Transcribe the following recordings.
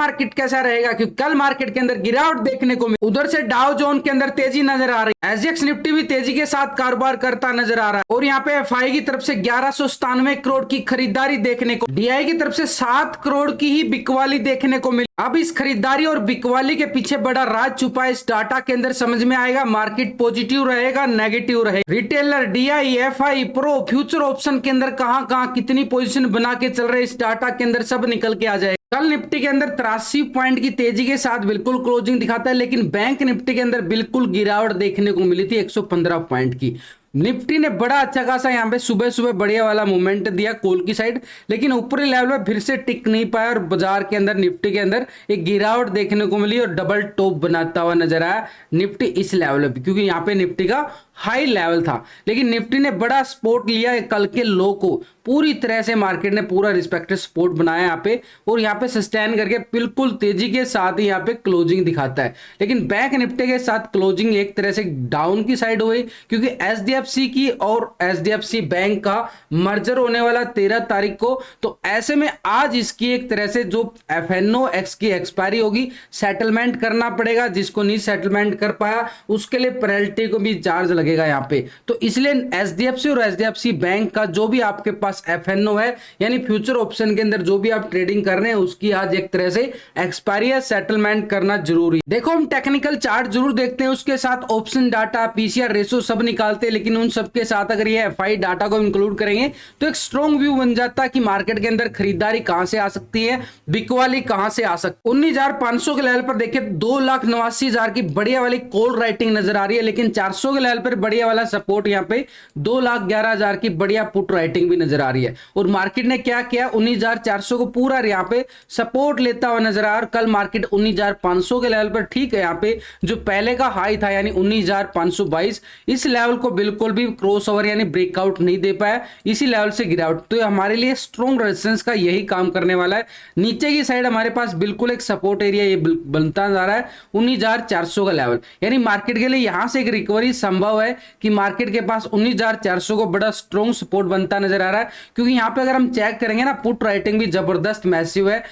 Market कैसा रहेगा, क्योंकि कल मार्केट के अंदर गिरावट देखने को मिली। उधर से डाउ जोन के अंदर तेजी नजर आ रही है, एसजीएक्स निफ्टी भी तेजी के साथ कारोबार करता नजर आ रहा है। और यहाँ पे एफआई की तरफ से 1197 करोड़ की खरीदारी देखने को, डीआई की तरफ से 7 करोड़ की ही बिकवाली देखने को मिली। अब इस खरीदारी और बिकवाली के पीछे बड़ा राज छुपा है, इस डाटा के अंदर समझ में आएगा। मार्केट पॉजिटिव रहेगा, नेगेटिव रहेगा। Retailer, DI, FI, pro, future option के अंदर कहां कहां कितनी पोजीशन बना के चल रहे, इस डाटा के अंदर सब निकल के आ जाएगा। कल निफ्टी के अंदर 83 पॉइंट की तेजी के साथ बिल्कुल क्लोजिंग दिखाता है, लेकिन बैंक निफ्टी के अंदर बिल्कुल गिरावट देखने को मिली थी 115 पॉइंट की। निफ्टी ने बड़ा अच्छा खासा यहाँ पे सुबह सुबह बढ़िया वाला मूवमेंट दिया कॉल की साइड, लेकिन ऊपरी लेवल पे फिर से टिक नहीं पाया और बाजार के अंदर निफ्टी के अंदर एक गिरावट देखने को मिली और डबल टॉप बनाता हुआ नजर आया निफ्टी इस लेवल पे, क्योंकि यहाँ पे निफ्टी का हाई लेवल था। लेकिन निफ्टी ने बड़ा सपोर्ट लिया कल के लो को, पूरी तरह से मार्केट ने पूरा रिस्पेक्टेड सपोर्ट बनाया यहाँ पे और यहाँ पे सस्टेन करके बिल्कुल तेजी के साथ ही यहाँ पे क्लोजिंग दिखाता है। लेकिन बैंक निफ्टी के साथ क्लोजिंग एक तरह से डाउन की साइड हुई, क्योंकि एचडीएफसी की और एचडीएफसी बैंक का मर्जर होने वाला 13 तारीख को। तो ऐसे में आज इसकी एक तरह से जो एफएनओ एक्स की एक्सपायरी होगी, सेटलमेंट करना पड़ेगा। जिसको नहीं सेटलमेंट कर पाया उसके लिए पेनल्टी को भी चार्ज लगेगा यहाँ पे। तो इसलिए एचडीएफसी और एचडीएफसी बैंक का जो भी आपके पास एफएनओ है, यानी फ्यूचर ऑप्शन के अंदर जो भी आप ट्रेडिंग कर रहे हैं, उसकी आज एक तरह से एक्सपायरी है, सेटलमेंट करना जरूरी है। देखो हम टेक्निकल चार्ट जरूर देखते हैं, उसके साथ ऑप्शन डाटा, पीसीआर रेशो सब निकालते हैं, लेकिन उन सबके साथ अगर ये एफआई डाटा को इंक्लूड करेंगे तो एक स्ट्रॉन्ग व्यू बन जाता है कि मार्केट के अंदर खरीदारी कहां से आ सकती है, बिकवाली कहां से आ सकती है। 19,500 के लेवल पर देखिए 2,89,000 की बढ़िया वाली कॉल राइटिंग नजर आ रही है, लेकिन 400 के लेवल पर बढ़िया वाला सपोर्ट यहाँ पे 2,11,000 की बढ़िया पुट राइटिंग भी नजर आ रही है। और मार्केट ने क्या किया, 19,400 को पूरा यहाँ पे सपोर्ट लेता हुआ नजर आ रहा है। कल मार्केट 19,500 के लेवल पर ठीक है, यहाँ पे जो पहले का हाई था यानी 19,522, इस लेवल को बिल्कुल भी क्रॉस ओवर यानी ब्रेकआउट नहीं दे पाया, इसी लेवल से गिरावट। तो हमारे लिए स्ट्रॉन्ग रेजिस्टेंस का यही काम करने वाला है। नीचे की साइड हमारे पास बिल्कुल एक सपोर्ट एरिया ये बनता जा रहा है 19,400 का लेवल, यानी मार्केट के लिए यहां से एक रिकवरी संभव है कि मार्केट के पास 19,400 को बड़ा स्ट्रॉन्ग सपोर्ट बनता नजर आ रहा है। क्योंकि यहां पे अगर हम चेक करेंगे ना, पुट राइटिंग भी जबरदस्त मैसिव है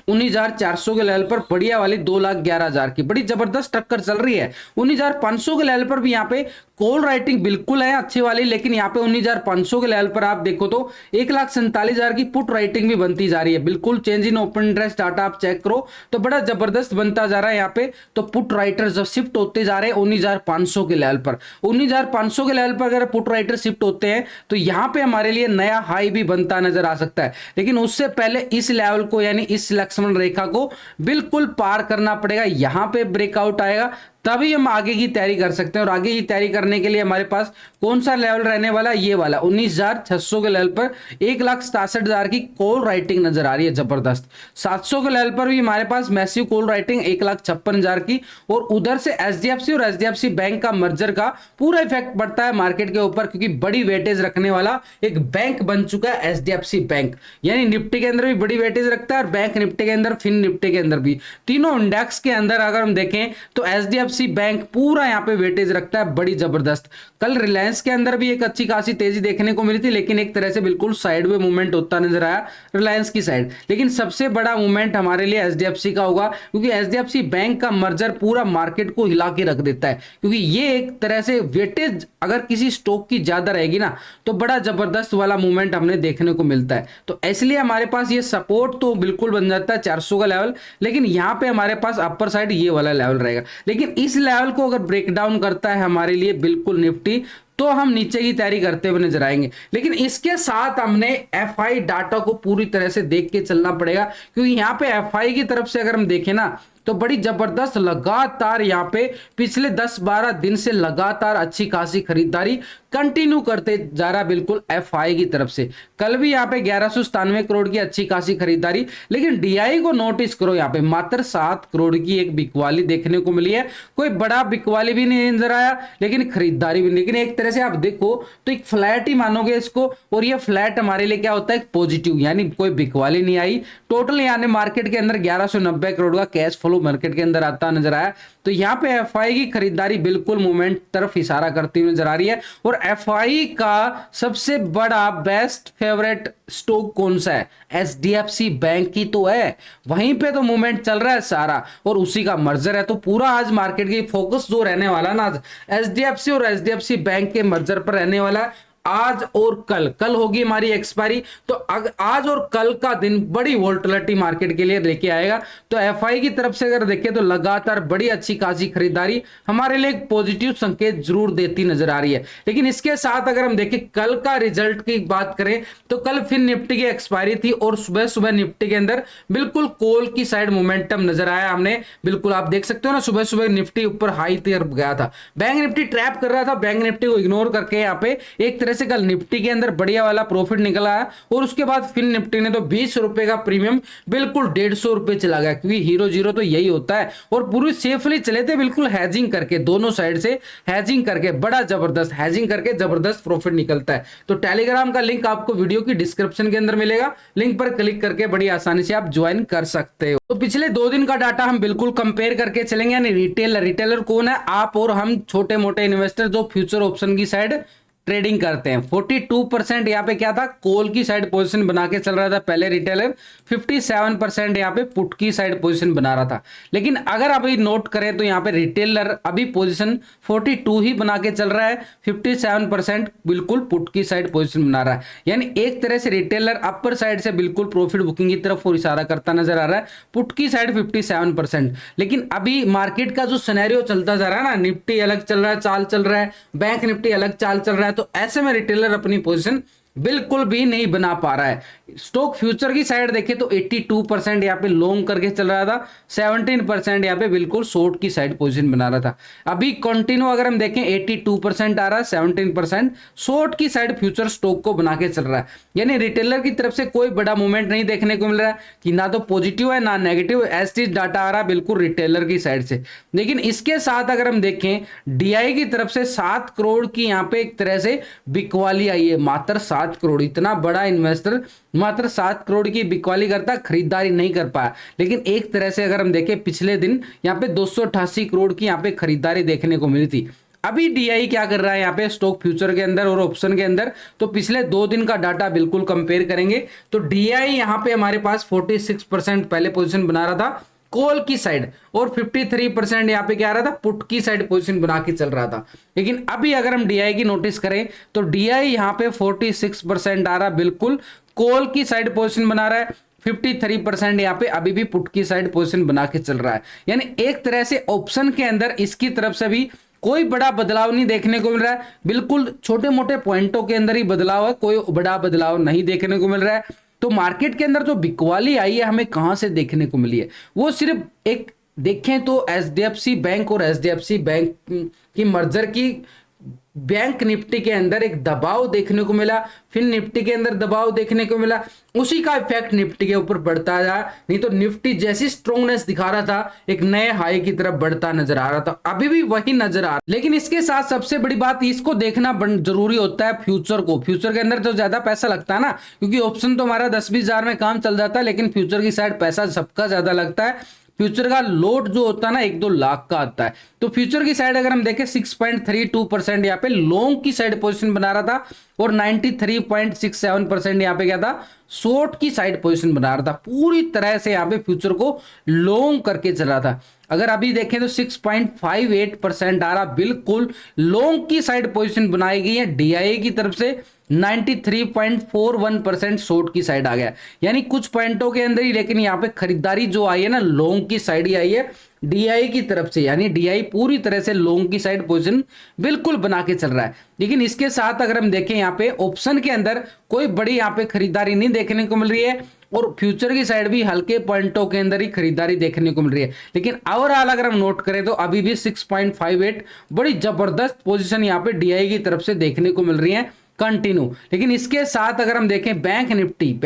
19,400 के लेवल पर, बढ़िया वाली 2,11,000 की बड़ी जबरदस्त टक्कर चल रही है। 19,500 के लेवल पर भी यहाँ पे कॉल राइटिंग बिल्कुल है अच्छी वाली, लेकिन यहाँ पे 19,500 के लेवल पर आप देखो तो 1,47,000 की पुट राइटिंग भी बनती जा रही है। बिल्कुल change in open interest data आप चेक करो तो बड़ा जबरदस्त बनता जा रहा है यहाँ पे। तो पुट राइटर जब शिफ्ट होते जा रहे हैं 19,500 के लेवल पर, 19,500 के लेवल पर अगर पुट राइटर शिफ्ट होते हैं तो यहाँ पे हमारे लिए नया हाई भी बनता नजर आ सकता है। लेकिन उससे पहले इस लेवल को यानी इस लक्ष्मण रेखा को बिल्कुल पार करना पड़ेगा, यहां पे ब्रेकआउट आएगा तभी हम आगे की तैयारी कर सकते हैं। और आगे की तैयारी करने के लिए हमारे पास कौन सा लेवल रहने वाला, ये वाला 19,600 के लेवल पर 1,67,000 की कॉल राइटिंग नजर आ रही है जबरदस्त। 700 के लेवल पर भी हमारे पास मैसिव कॉल राइटिंग 1,56,000 की। और उधर से एचडीएफसी और एचडीएफसी बैंक का मर्जर का पूरा इफेक्ट पड़ता है मार्केट के ऊपर, क्योंकि बड़ी वेटेज रखने वाला एक बैंक बन चुका है एचडीएफसी बैंक, यानी निफ्टी के अंदर भी बड़ी वेटेज रखता है और बैंक निफ्टी के अंदर, फिन निफ्टी के अंदर भी, तीनों इंडेक्स के अंदर अगर हम देखें तो एचडीएफसी बैंक पूरा यहां पे वेटेज रखता है बड़ी जबरदस्त। कल रिलायंस के अंदर भी एक अच्छी खासी तेजी देखने को मिली थी, लेकिन एक तरह से बिल्कुल साइडवे मूवमेंट होता नजर आया रिलायंस की साइड। लेकिन सबसे बड़ा मूवमेंट हमारे लिए एचडीएफसी का होगा, क्योंकि एचडीएफसी बैंक का मर्जर पूरा मार्केट को हिला के रख देता है। क्योंकि ये एक तरह से वेटेज अगर किसी स्टॉक की ज्यादा रहेगी ना तो बड़ा जबरदस्त वाला मूवमेंट हमने देखने को मिलता है। तो इसलिए हमारे पास ये सपोर्ट तो बिल्कुल बन जाता है 400 का लेवल, लेकिन यहां पे हमारे पास अपर साइड ये वाला लेवल रहेगा। लेकिन इस लेवल को अगर ब्रेक डाउन करता है हमारे लिए बिल्कुल निफ्टी, तो हम नीचे की तैयारी करते हुए नजर आएंगे। लेकिन इसके साथ हमने एफआई डाटा को पूरी तरह से देख के चलना पड़ेगा, क्योंकि यहां पे एफआई की तरफ से अगर हम देखें ना तो बड़ी जबरदस्त लगातार यहाँ पे पिछले 10-12 दिन से लगातार अच्छी खासी खरीदारी कंटिन्यू करते जा रहा बिल्कुल एफआई की तरफ से। कल भी यहाँ पे 1197 करोड़ की अच्छी खासी खरीदारी, लेकिन डीआई को नोटिस करो यहाँ पे मात्र 7 करोड़ की एक बिकवाली देखने को मिली है। कोई बड़ा बिकवाली भी नहीं नजर आया, लेकिन खरीदारी भी। लेकिन एक तरह से आप देखो तो एक फ्लैट ही मानोगे इसको, और ये फ्लैट हमारे लिए क्या होता है पॉजिटिव, यानी कोई बिकवाली नहीं आई। टोटल यानी मार्केट के अंदर 1190 करोड़ का कैश फ्लो मार्केट के अंदर आता नजर आया। तो यहाँ पे एफआई की खरीदारी बिल्कुल मूवमेंट तरफ इशारा करती हुई नजर आ रही है। और एफआई का सबसे बड़ा बेस्ट फेवरेट स्टॉक कौन सा है? एचडीएफसी बैंक की तो है, वहीं पे तो मूवमेंट चल रहा है सारा, और उसी का मर्जर है। तो पूरा आज मार्केट की फोकस जो रहने वाला ना, आज एचडीएफसी और एचडीएफसी बैंक के मर्जर पर रहने वाला है। आज और कल, कल होगी हमारी एक्सपायरी, तो आज और कल का दिन बड़ी वोलेटिलिटी मार्केट के लिए लेके आएगा। तो एफआई की तरफ से अगर देखें तो लगातार बड़ी अच्छी खासी खरीदारी हमारे लिए एक पॉजिटिव संकेत जरूर देती नजर आ रही है। लेकिन इसके साथ अगर हम देखें कल का रिजल्ट की बात करें तो कल फिर निफ्टी की एक्सपायरी थी और सुबह सुबह निफ्टी के अंदर बिल्कुल कॉल की साइड मोमेंटम नजर आया हमने। बिल्कुल आप देख सकते हो ना, सुबह सुबह निफ्टी ऊपर हाई तरफ गया था, बैंक निफ्टी ट्रैप कर रहा था, बैंक निफ्टी को इग्नोर करके यहाँ पे एक तरह से कल निफ्टी के अंदर बढ़िया वाला प्रॉफिट निकला है। और उसके बाद फिर निफ्टी ने तो 20 रुपए का प्रीमियम बिल्कुल 150 रुपए चला गया, क्योंकि हीरो जीरो तो यही होता है। और पूरी सेफली चले थे बिल्कुल हैजिंग करके, दोनों साइड से हैजिंग करके, बड़ा जबरदस्त हैजिंग करके जबरदस्त प्रॉफिट निकलता है। तो टेलीग्राम का लिंक आपको वीडियो की डिस्क्रिप्शन के अंदर मिलेगा, लिंक पर क्लिक करके बड़ी आसानी से आप ज्वाइन कर सकते हो। तो पिछले 2 दिन का डाटा हम बिल्कुल कंपेयर करके चलेंगे, यानी रिटेलर कौन है? आप और हम छोटे मोटे इन्वेस्टर जो फ्यूचर ऑप्शन की साइड ट्रेडिंग करते हैं। 42% यहाँ पे क्या था, कॉल की साइड पोजीशन बना के चल रहा था पहले रिटेलर, 57% यहाँ पे पुट की साइड पोजीशन बना रहा था। लेकिन अगर अभी नोट करें तो यहाँ पे रिटेलर अभी पोजीशन 42 ही बना के चल रहा है, 57% बिल्कुल पुट की साइड पोजीशन बना रहा है। यानी एक तरह से रिटेलर अपर साइड से बिल्कुल प्रॉफिट बुकिंग की तरफ और इशारा करता नजर आ रहा है, पुट की साइड 57%। लेकिन अभी मार्केट का जो सिनेरियो चलता जा रहा है ना, निफ्टी अलग चल रहा है, चाल चल रहा है, बैंक निफ्टी अलग चाल चल रहा है, तो ऐसे में रिटेलर अपनी पोजीशन बिल्कुल भी नहीं बना पा रहा है। स्टॉक फ्यूचर की साइड देखें तो 82% यहाँ पे लॉन्ग करके चल रहा था, 17% यहाँ पे बिल्कुल शॉर्ट की साइड पोजीशन बना रहा था। अभी कंटिन्यू अगर हम देखें 82% आ रहा है, 17% शॉर्ट की साइड फ्यूचर स्टॉक को बना के चल रहा है। यानी रिटेलर की तरफ से कोई बड़ा मूवमेंट नहीं देखने को मिल रहा है कि ना तो पॉजिटिव है ना नेगेटिव, ऐसी डाटा आ रहा है बिल्कुल रिटेलर की साइड से। लेकिन इसके साथ अगर हम देखें डीआई की तरफ से 7 करोड़ की यहाँ पे एक तरह से बिकवाली आई है, मात्र 7 करोड़। इतना बड़ा इन्वेस्टर मात्र 7 करोड़ की बिकवाली करता, खरीदारी नहीं कर पाया। लेकिन एक तरह से अगर हम देखें पिछले दिन यहाँ पे 288 करोड़ की यहाँ पे खरीदारी देखने को मिली थी। अभी डीआई क्या कर रहा है यहाँ पे स्टॉक फ्यूचर के अंदर और ऑप्शन के अंदर, तो पिछले 2 दिन का डाटा बिल्कुल कंपेयर करेंगे तो डीआई यहाँ पे हमारे पास 46% पहले पोजीशन बना रहा था कॉल की साइड, और 53% यहाँ पे क्या आ रहा था, पुट की साइड पोजीशन बना के चल रहा था। लेकिन अभी अगर हम डीआई की नोटिस करें तो डीआई यहाँ पे 46% आ रहा, बिल्कुल कॉल की साइड पोजीशन बना रहा है, 53% यहाँ पे अभी भी पुट की साइड पोजीशन बना के चल रहा है। यानी एक तरह से ऑप्शन के अंदर इसकी तरफ से भी कोई बड़ा बदलाव नहीं देखने को मिल रहा है, बिल्कुल छोटे मोटे पॉइंटों के अंदर ही बदलाव है, कोई बड़ा बदलाव नहीं देखने को मिल रहा है। तो मार्केट के अंदर जो बिकवाली आई है हमें कहां से देखने को मिली है, वो सिर्फ एक देखें तो एचडीएफसी बैंक और एचडीएफसी बैंक की मर्जर की बैंक निफ्टी के अंदर एक दबाव देखने को मिला, फिर निफ्टी के अंदर दबाव देखने को मिला, उसी का इफेक्ट निफ्टी के ऊपर बढ़ता जा, नहीं तो निफ्टी जैसी स्ट्रॉन्गनेस दिखा रहा था एक नए हाई की तरफ बढ़ता नजर आ रहा था, अभी भी वही नजर आ रहा। लेकिन इसके साथ सबसे बड़ी बात इसको देखना जरूरी होता है फ्यूचर को। फ्यूचर के अंदर तो ज्यादा पैसा लगता है ना, क्योंकि ऑप्शन तो हमारा 10-20 हजार में काम चल जाता है, लेकिन फ्यूचर की साइड पैसा सबका ज्यादा लगता है। फ्यूचर का लोड जो होता है ना 1-2 लाख का आता है। तो फ्यूचर की साइड अगर हम देखें 6.32% यहाँ पे लॉन्ग की साइड पोजीशन बना रहा था, और 93.67% यहाँ पे क्या था, शॉर्ट की साइड पोजीशन बना रहा था। पूरी तरह से यहाँ पे फ्यूचर को लॉन्ग करके चल रहा था। अगर अभी देखें तो 6.58% आ रहा, बिल्कुल लॉन्ग की साइड पोजीशन बनाई गई है डीआई की तरफ से, 93.41% शॉर्ट की साइड आ गया। यानी कुछ पॉइंटों के अंदर ही, लेकिन यहाँ पे खरीदारी जो आई है ना लॉन्ग की साइड ही आई है डीआई की तरफ से, यानी डीआई पूरी तरह से लॉन्ग की साइड पोजीशन बिल्कुल बना के चल रहा है। लेकिन इसके साथ अगर हम देखें यहाँ पे ऑप्शन के अंदर कोई बड़ी यहाँ पे खरीदारी नहीं देखने को मिल रही है, और फ्यूचर की साइड भी हल्के पॉइंटों के अंदर ही खरीदारी देखने को मिल रही है। लेकिन ओवरऑल अगर हम नोट करें तो अभी भी 6.58 बड़ी जबरदस्त पोजीशन यहाँ पे डीआई की तरफ से देखने को मिल रही है कंटिन्यू। लेकिन इसके साथ अगर हम देखें बैंक निफ्टी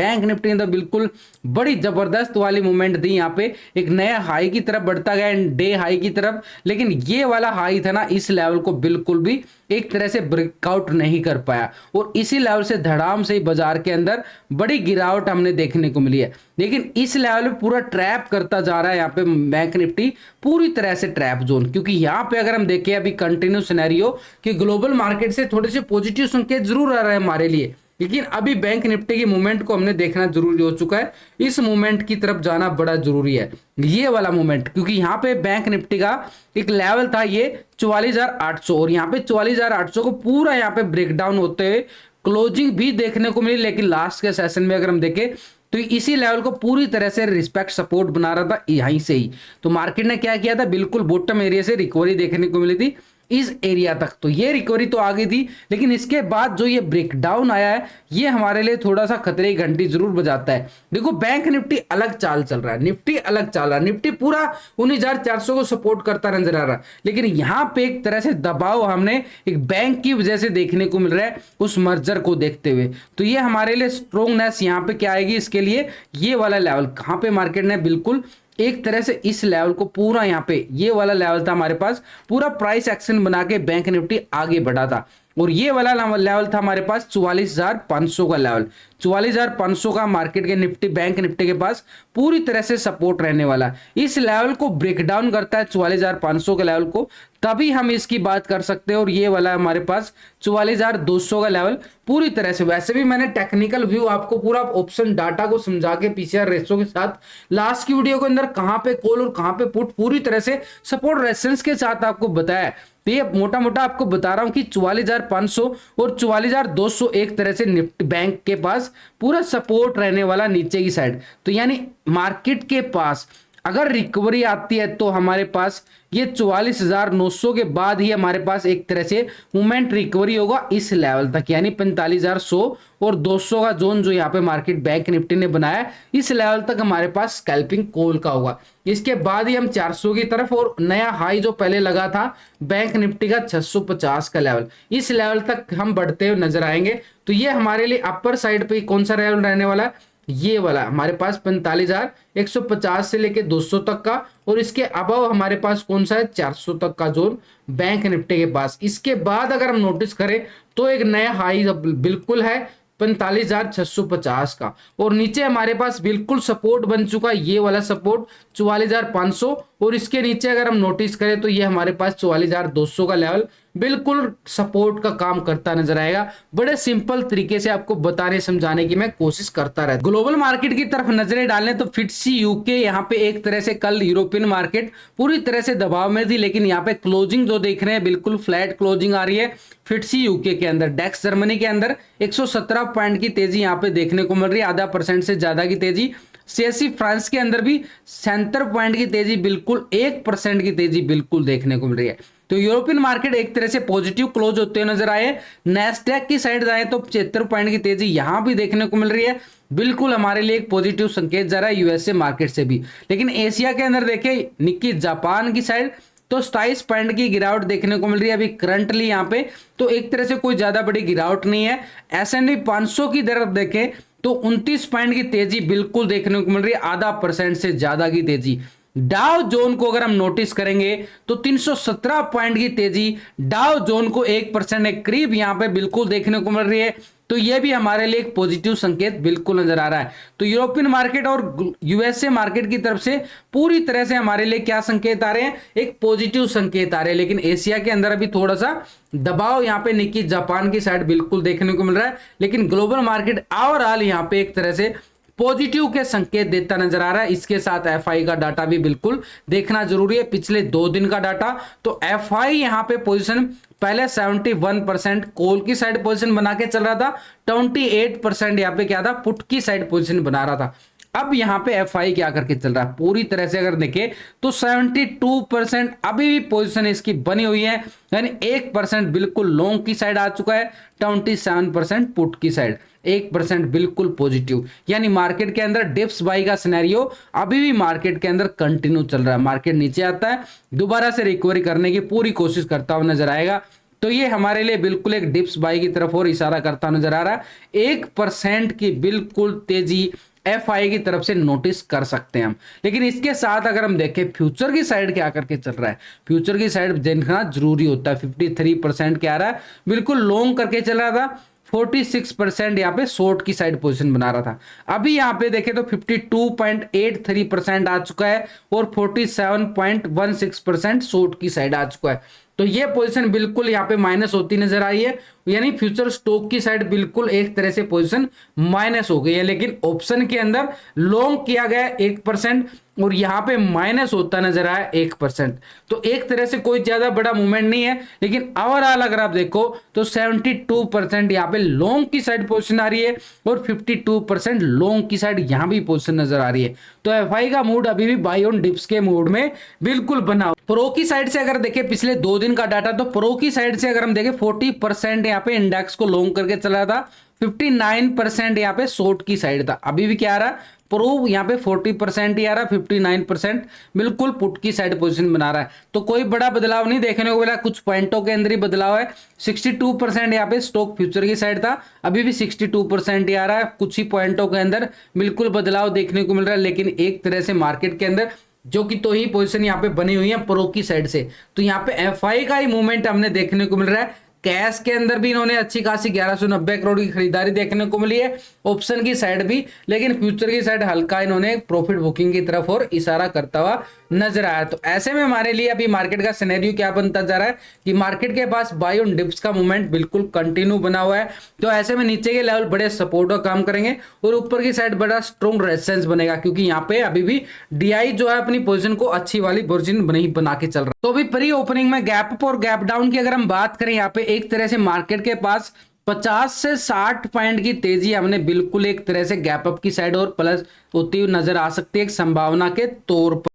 ने तो बिल्कुल बड़ी जबरदस्त वाली मूवमेंट दी, यहाँ पे एक नया हाई की तरफ बढ़ता गया, डे हाई की तरफ। लेकिन ये वाला हाई था ना, इस लेवल को बिल्कुल भी एक तरह से ब्रेकआउट नहीं कर पाया, और इसी लेवल से धड़ाम से ही बाजार के अंदर बड़ी गिरावट हमने देखने को मिली है। लेकिन इस लेवल पे पूरा ट्रैप करता जा रहा है यहाँ पे बैंक निफ्टी, पूरी तरह से ट्रैप जोन। क्योंकि यहाँ पे अगर हम देखें अभी कंटिन्यू सिनेरियो कि ग्लोबल मार्केट से थोड़े से पॉजिटिव संकेत जरूर आ रहे हैं हमारे लिए, लेकिन अभी बैंक निफ्टी की मूवमेंट को हमने देखना जरूरी हो चुका है। इस मूवमेंट की तरफ जाना बड़ा जरूरी है, ये वाला मूवमेंट, क्योंकि यहाँ पे बैंक निफ्टी का एक लेवल था ये 44,800 और यहाँ पे 44,800 को पूरा यहाँ पे ब्रेकडाउन होते हुए क्लोजिंग भी देखने को मिली। लेकिन लास्ट के सेशन में अगर हम देखें तो इसी लेवल को पूरी तरह से रिस्पेक्ट सपोर्ट बना रहा था यहीं से ही। तो मार्केट ने क्या किया था, बिल्कुल बॉटम एरिया से रिकवरी देखने को मिली थी इस एरिया तक, तो ये रिकवरी तो आ गई थी। लेकिन इसके बाद जो ये ब्रेकडाउन आया है ये हमारे लिए थोड़ा सा खतरे की घंटी जरूर बजाता है। देखो बैंक निफ्टी अलग चाल चल रहा है, निफ्टी अलग चाल रहा है, निफ्टी पूरा 19,400 को सपोर्ट करता नजर आ रहा है। लेकिन यहाँ पे एक तरह से दबाव हमने एक बैंक की वजह से देखने को मिल रहा है उस मर्जर को देखते हुए। तो ये हमारे लिए स्ट्रोंगनेस यहाँ पे क्या आएगी, इसके लिए ये वाला लेवल कहाँ पे मार्केट ने बिल्कुल एक तरह से इस लेवल को पूरा यहाँ पे ये वाला लेवल था हमारे पास, पूरा प्राइस एक्शन बना के बैंक निफ्टी आगे बढ़ा था। और ये वाला लेवल था हमारे पास 44,500 का लेवल, 44,500 का मार्केट के निफ्टी बैंक निफ्टी के पास पूरी तरह से सपोर्ट रहने वाला। इस लेवल को ब्रेकडाउन करता है 44,500 के लेवल को, तभी हम इसकी बात कर सकते हैं। और ये वाला हमारे पास 44,200 का लेवल पूरी तरह से, वैसे भी मैंने टेक्निकल व्यू आपको पूरा ऑप्शन डाटा को समझा के पीसीआर रेशो के साथ लास्ट की वीडियो के अंदर कहां पे कॉल और कहां पे पुट पूरी तरह से सपोर्ट रेजिस्टेंस के साथ आपको बताया। तो ये मोटा मोटा आपको बता रहा हूं कि 44,500 और 44,200 एक तरह से निफ्टी बैंक के पास पूरा सपोर्ट रहने वाला नीचे की साइड। तो यानी मार्केट के पास अगर रिकवरी आती है तो हमारे पास ये 44,900 के बाद ही हमारे पास एक तरह से मूवमेंट रिकवरी होगा इस लेवल तक, यानी 45,100 और 200 का जोन जो यहाँ पे मार्केट बैंक निफ्टी ने बनाया इस लेवल तक हमारे पास स्कैल्पिंग कॉल का होगा। इसके बाद ही हम 400 की तरफ, और नया हाई जो पहले लगा था बैंक निफ्टी का 650 का लेवल, इस लेवल तक हम बढ़ते हुए नजर आएंगे। तो ये हमारे लिए अपर साइड पे कौन सा लेवल रहने वाला है, ये वाला हमारे पास 45,150 से लेके 200 तक का, और इसके अबव हमारे पास कौन सा है 400 तक का जोन बैंक निफ्टी के पास। इसके बाद अगर हम नोटिस करें तो एक नया हाई बिल्कुल है 45,650 का, और नीचे हमारे पास बिल्कुल सपोर्ट बन चुका है ये वाला सपोर्ट 44,500, और इसके नीचे अगर हम नोटिस करें तो ये हमारे पास 44,200 का लेवल बिल्कुल सपोर्ट का काम करता नजर आएगा। बड़े सिंपल तरीके से आपको बताने समझाने की मैं कोशिश करता रहता। ग्लोबल मार्केट की तरफ नजरें डालें तो फिट्सी यूके यहाँ पे एक तरह से कल यूरोपियन मार्केट पूरी तरह से दबाव में थी, लेकिन यहाँ पे क्लोजिंग जो देख रहे हैं बिल्कुल फ्लैट क्लोजिंग आ रही है फिट्सी यूके के अंदर। डेक्स जर्मनी के अंदर 117 पॉइंट की तेजी यहाँ पे देखने को मिल रही है, आधा % से ज्यादा की तेजी। सीएससी फ्रांस के अंदर भी 77 पॉइंट की तेजी, बिल्कुल 1% की तेजी बिल्कुल देखने को मिल रही है। तो यूरोपियन मार्केट एक तरह से पॉजिटिव क्लोज होते हुए नजर आए। नेस्डैक की साइड जाए तो 75 पॉइंट की तेजी यहां भी देखने को मिल रही है, बिल्कुल हमारे लिए एक पॉजिटिव संकेत जा रहा है यूएसए मार्केट से भी। लेकिन एशिया के अंदर देखें निक्की जापान की साइड तो 27 पॉइंट की गिरावट देखने को मिल रही है अभी करंटली यहाँ पे, तो एक तरह से कोई ज्यादा बड़ी गिरावट नहीं है। S&P 500 की तरफ देखें तो 29 पॉइंट की तेजी बिल्कुल देखने को मिल रही है, आधा % से ज्यादा की तेजी। डाउ जोन को अगर हम नोटिस करेंगे तो 317 पॉइंट की तेजी डाउ जोन को 1% के करीब यहां पे बिल्कुल देखने को मिल रही है। तो यह भी हमारे लिए एक पॉजिटिव संकेत बिल्कुल नजर आ रहा है। तो यूरोपियन मार्केट और यूएसए मार्केट की तरफ से पूरी तरह से हमारे लिए क्या संकेत आ रहे हैं, एक पॉजिटिव संकेत आ रहे हैं। लेकिन एशिया के अंदर अभी थोड़ा सा दबाव यहाँ पे निक्की जापान की साइड बिल्कुल देखने को मिल रहा है। लेकिन ग्लोबल मार्केट ओवरऑल यहाँ पे एक तरह से पॉजिटिव के संकेत देता नजर आ रहा है। इसके साथ एफआई का डाटा भी बिल्कुल देखना जरूरी है, पिछले 2 दिन का डाटा। तो एफआई यहां पे पोजीशन पहले 71% कॉल की साइड पोजीशन बना के चल रहा था, 28% यहां पे क्या था पुट की साइड पोजीशन बना रहा था। अब यहां पे एफआई क्या करके चल रहा है पूरी तरह से अगर देखें तो 72% अभी भी पोजीशन इसकी बनी हुई है, यानी 1% बिल्कुल लॉन्ग की साइड आ चुका है, 27% पुट की साइड, 1% बिल्कुल पॉजिटिव। यानी मार्केट के अंदर डिप्स बाई का सिनेरियो अभी भी मार्केट के अंदर कंटिन्यू चल रहा है। मार्केट नीचे आता है दोबारा से रिकवरी करने की पूरी कोशिश करता हुआ नजर आएगा। तो ये हमारे लिए बिल्कुल एक डिप्स बाई की तरफ और इशारा करता नजर आ रहा है। 1% की बिल्कुल तेजी एफआई की तरफ से नोटिस कर सकते हैं हम। लेकिन इसके साथ अगर हम देखें फ्यूचर की साइड क्या करके चल रहा है, फ्यूचर की साइड देखना जरूरी होता है। 53% क्या आ रहा है, बिल्कुल लॉन्ग करके चल रहा था, 46% यहाँ पे शॉर्ट की साइड पोजीशन बना रहा था। अभी यहाँ पे देखें तो 52.83% आ चुका है और 47.16% शॉर्ट की साइड आ चुका है। तो ये पोजीशन बिल्कुल यहाँ पे माइनस होती नजर आई है, यानी फ्यूचर स्टॉक की साइड बिल्कुल एक तरह से पोजीशन माइनस हो गई है। लेकिन ऑप्शन के अंदर लॉन्ग किया गया 1% और यहाँ पे माइनस होता नजर आया 1%। तो एक तरह से कोई ज्यादा बड़ा मूवमेंट नहीं है, लेकिन ओवरऑल अगर आप देखो तो 72% यहाँ पे लॉन्ग की साइड पोजीशन आ रही है और 52% लॉन्ग की साइड यहाँ भी पोजीशन नजर आ रही है। तो एफआई का मूड अभी भी बाई ऑन डिप्स के मूड में बिल्कुल बना। प्रो की साइड से अगर देखें पिछले 2 दिन का डाटा, तो प्रो की साइड से अगर हम देखें 40% यहाँ पे इंडेक्स को लॉन्ग करके चला था, 59% यहाँ पे शॉर्ट की साइड था। अभी भी क्या आ रहा है, प्रो यहाँ पे 40% ही आ रहा है, 59% बिल्कुल पुट की साइड पोजीशन बना रहा है। तो कोई बड़ा बदलाव नहीं देखने को मिला, कुछ पॉइंटों के अंदर ही बदलाव है। 62% यहाँ पे स्टॉक फ्यूचर की साइड था, अभी भी 62% ही आ रहा है। कुछ ही पॉइंटों के अंदर बिल्कुल बदलाव देखने को मिल रहा है, लेकिन एक तरह से मार्केट के अंदर जो कि तो ही पोजीशन यहाँ पे बनी हुई है प्रो की साइड से। तो यहाँ पे एफआई का ही मूवमेंट हमने देखने को मिल रहा है। कैश के अंदर भी इन्होंने अच्छी खासी 1190 करोड़ की खरीदारी देखने को मिली है, ऑप्शन की साइड भी, लेकिन फ्यूचर की साइड हल्का इन्होंने प्रॉफिट बुकिंग की तरफ और इशारा करता हुआ नजर आया। तो ऐसे में हमारे लिए अभी मार्केट का सिनेरियो क्या बनता जा रहा है कि मार्केट के पास बाय ऑन डिप्स का मूवमेंट बिल्कुल कंटिन्यू बना हुआ है। तो ऐसे में नीचे के लेवल बड़े सपोर्ट का काम करेंगे और ऊपर की साइड बड़ा स्ट्रॉन्ग रेजिस्टेंस बनेगा, क्योंकि यहाँ पे अभी भी डीआई जो है अपनी पोजीशन को अच्छी वाली पोजीशन बना के चल रहा है। तो अभी प्री ओपनिंग में गैप अप और गैप डाउन की अगर हम बात करें, यहाँ पे एक तरह से मार्केट के पास 50 से 60 पॉइंट की तेजी हमने बिल्कुल एक तरह से गैप अप की साइड और प्लस होती हुई नजर आ सकती है एक संभावना के तौर पर।